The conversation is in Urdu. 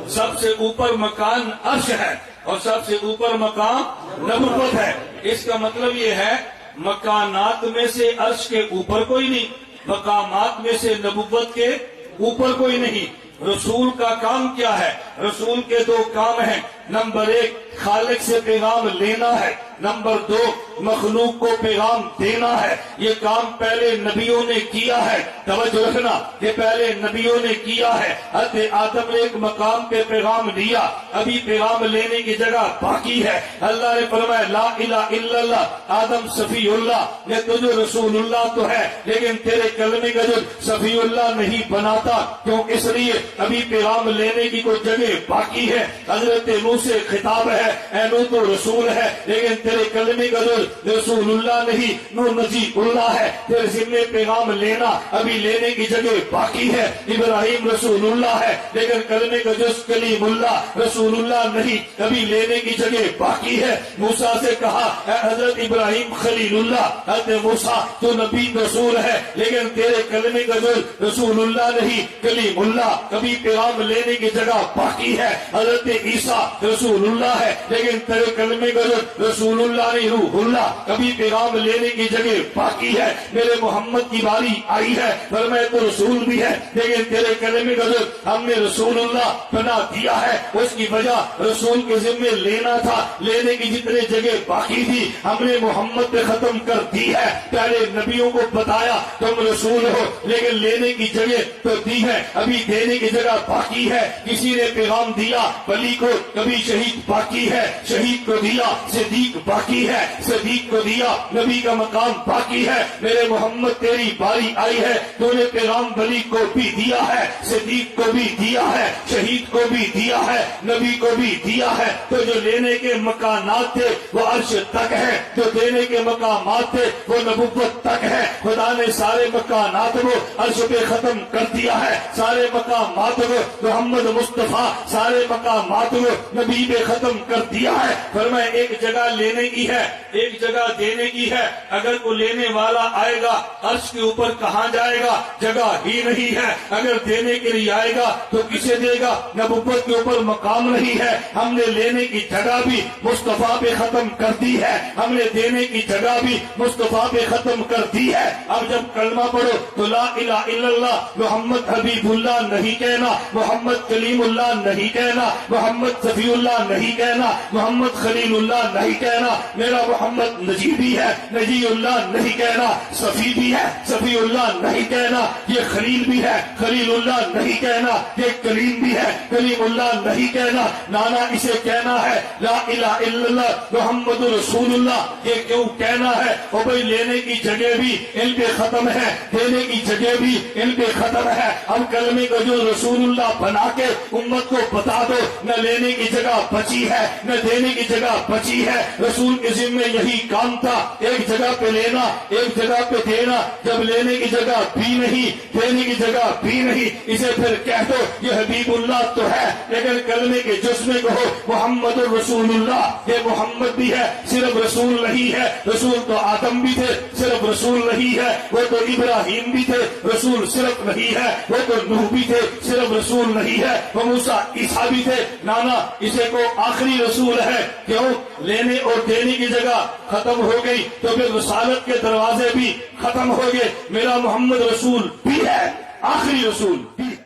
سب سے اوپر مکان عرش ہے اور سب سے اوپر مقام نبوت ہے۔ اس کا مطلب یہ ہے مکانات میں سے عرش کے اوپر کوئی نہیں، مقامات میں سے نبوت کے اوپر کوئی نہیں۔ رسول کا کام کیا ہے؟ رسول کے دو کام ہیں، نمبر 1 خالق سے پیغام لینا ہے، نمبر 2 مخلوق کو پیغام دینا ہے۔ یہ کام پہلے نبیوں نے کیا ہے، توجہ رکھنا، یہ پہلے نبیوں نے کیا ہے۔ حضرت آدم نے ایک مقام پہ پیغام دیا، ابھی پیغام لینے کی جگہ باقی ہے۔ اللہ نے فرمایا لا الہ الا اللہ، آدم صفی اللہ، یہ تجھے رسول اللہ تو ہے لیکن تیرے کلمے کا جو صفی اللہ نہیں بناتا، کیوں؟ اس لیے ابھی پیغام لینے کی کوئی جگہ باقی ہے۔ حضرت نوح سے خطاب ہے، اے نوح تو رسول ہے لیکن تیرے کلمے کا جو رسول اللہ نہیں، نوح نجی اللہ ہے، تیرے ذمے پیغام لینا ابھی لینے کی جگہ باقی ہے۔ ابراہیم رسول اللہ ہے لیکن کلمے کا جز کلیم اللہ رسول اللہ نہیں، ابھی لینے کی جگہ باقی ہے۔ موسیٰ سے کہا اے حضرت ابراہیم خلیل اللہ، حضرت موسیٰ تو نبی رسول ہے لیکن تیرے کلمے کا جز رسول اللہ نہیں، کلیم اللہ، کبھی پیغام لینے کی جگہ باقی ہے۔ حضرت عیسیٰ رسول اللہ ہے لیکن تیرے کلمے کا جز رسول اللہ نہیں، روح اللہ، کبھی پیغام لینے کی جگہ باقی ہے۔ میرے محمد کی باری آئی ہے، فرمایا تو رسول بھی ہے لیکن تیرے کلمے کا جو ہم نے رسول اللہ بنا دیا ہے، اس کی وجہ رسول کے ذمے لینا تھا، لینے کی جتنے جگہ باقی تھی ہم نے محمد پہ ختم کر دی ہے۔ پہلے نبیوں کو بتایا تم رسول ہو لیکن لینے کی جگہ تو دی ہے، ابھی دینے کی جگہ باقی ہے۔ کسی نے پیغام دیا ولی کو، کبھی شہید باقی ہے، شہید کو دیا صدیق باقی ہے، صدیق کو دیا نبی کا مقام باقی ہے۔ میرے محمد تیری باری آئی ہے، تو نے پیغام ولی کو بھی دیا ہے، صدیق کو بھی دیا ہے، شہید کو بھی دیا ہے، نبی کو بھی دیا ہے۔ تو جو لینے کے مکانات تھے وہ عرش تک ہے، جو دینے کے مقامات تھے وہ نبوت تک ہے۔ خدا نے سارے مکانات کو عرش پہ ختم کر دیا ہے، سارے مقامات کو محمد مصطفیٰ، سارے مقامات کو نبی پہ ختم کر دیا ہے۔ فرمایا ایک جگہ لینے کی ہے، ایک جگہ دینے کی ہے۔ اگر کوئی لینے والا آئے گا عرش کے اوپر کہاں جائے گا؟ جگہ ہی نہیں ہے۔ اگر دینے کے لیے آئے گا تو کسے دے گا؟ نبوت کے اوپر مقام نہیں ہے۔ ہم نے لینے کی جگہ بھی مصطفیٰ پہ ختم کر دی ہے، ہم نے دینے کی جگہ بھی مصطفیٰ پہ ختم کر دی ہے۔ اب جب کلمہ پڑھو تو لا الہ الا اللہ محمد حبیب اللہ نہیں کہنا، محمد کلیم اللہ نہیں کہنا، محمد صفی اللہ نہیں کہنا، محمد خلیل اللہ نہیں کہنا، میرا محمد نجی بھی ہے، نجی اللہ نہیں کہنا، صفی بھی ہے، صفی اللہ نہیں کہنا، یہ خلیل بھی ہے، خلیل اللہ نہیں کہنا، یہ کلیم بھی ہے، کلیم اللہ نہیں کہنا۔ نانا اسے کہنا ہے لا الہ الا اللہ محمد رسول اللہ، یہ کیوں کہنا ہے؟ اور بھائی لینے کی جگہ بھی ان پہ ختم ہے، دینے کی جگہ بھی ان پہ ختم ہے۔ ہم کلمے کا جو رسول اللہ بنا کے امت کو بتا دو، نہ لینے کی جگہ بچی ہے نہ دینے کی جگہ بچی ہے۔ رسول کے ذمے یہی کام تھا، ایک جگہ پہ لینا، ایک جگہ پہ دینا۔ جب لینے کی جگہ بھی نہیں، دینے کی جگہ بھی نہیں، اسے پھر کہہ دو یہ حبیب اللہ تو ہے لیکن کلمے کے جسمے کہو محمد الرسول اللہ۔ یہ محمد بھی ہے، صرف رسول نہیں ہے۔ رسول تو آدم بھی تھے، صرف رسول نہیں ہے۔ وہ تو ابراہیم بھی تھے، رسول صرف نہیں ہے۔ وہ تو نوح بھی تھے، صرف رسول نہیں ہے۔ وہ موسیٰ عیسیٰ بھی تھے۔ نانا اسے کو آخری رسول ہے، کیوں؟ لینے اور دینے کی جگہ ختم ہو گئی تو پھر رسالت کے دروازے بھی ختم ہو گئے۔ میرا محمد رسول بھی ہے، آخری رسول بھی